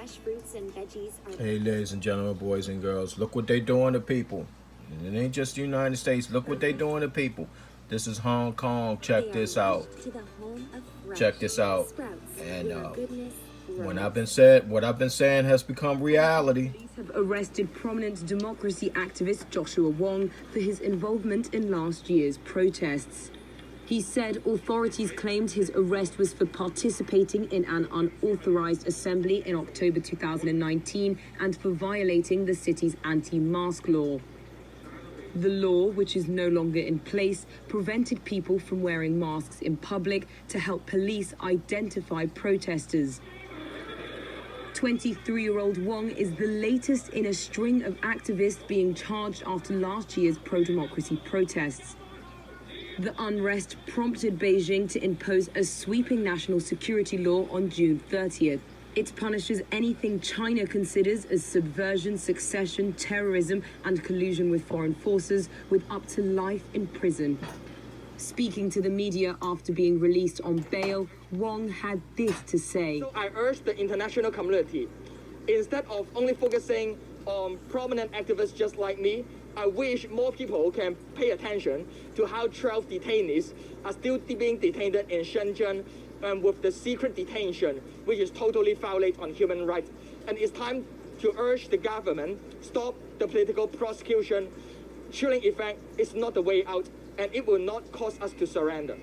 fresh fruits and veggies are... Hey, ladies and gentlemen, boys and girls, look what they doing to people. And it ain't just the United States. Look what they doing to people. This is Hong Kong. Check this out. Check this out. And what I've been saying has become reality. Police have arrested prominent democracy activist Joshua Wong for his involvement in last year's protests. He said authorities claimed his arrest was for participating in an unauthorized assembly in October 2019 and for violating the city's anti-mask law. The law, which is no longer in place, prevented people from wearing masks in public to help police identify protesters. 23-year-old Wong is the latest in a string of activists being charged after last year's pro-democracy protests. The unrest prompted Beijing to impose a sweeping national security law on June 30th. It punishes anything China considers as subversion, secession, terrorism, and collusion with foreign forces with up to life in prison. Speaking to the media after being released on bail, Wong had this to say. So I urge the international community, instead of only focusing on prominent activists just like me, I wish more people can pay attention to how 12 detainees are still being detained in Shenzhen with the secret detention, which is totally violate on human rights. And it's time to urge the government stop the political prosecution. Chilling effect is not the way out, and it will not cause us to surrender.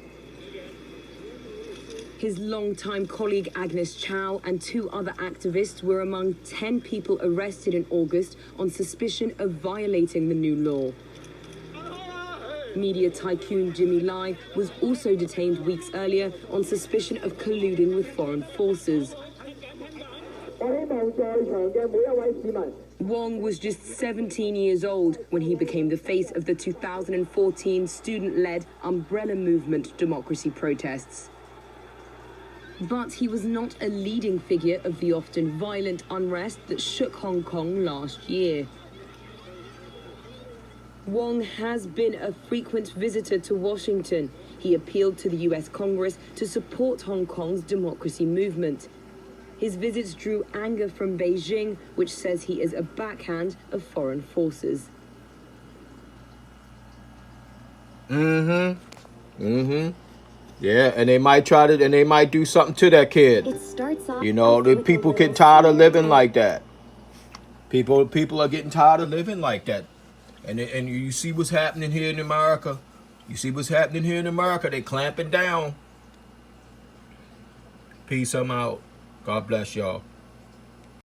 His longtime colleague Agnes Chow and 2 other activists were among 10 people arrested in August on suspicion of violating the new law. Media tycoon Jimmy Lai was also detained weeks earlier on suspicion of colluding with foreign forces. Wong was just 17 years old when he became the face of the 2014 student-led umbrella movement democracy protests. But he was not a leading figure of the often violent unrest that shook Hong Kong last year. Wong has been a frequent visitor to Washington. He appealed to the US Congress to support Hong Kong's democracy movement. His visits drew anger from Beijing, which says he is a backhand of foreign forces. Yeah, and they might they might do something to that kid. It starts off, you know, the people get tired of living like that. People are getting tired of living like that. And you see what's happening here in America. You see what's happening here in America. They clamping down. Peace, I'm out. God bless y'all.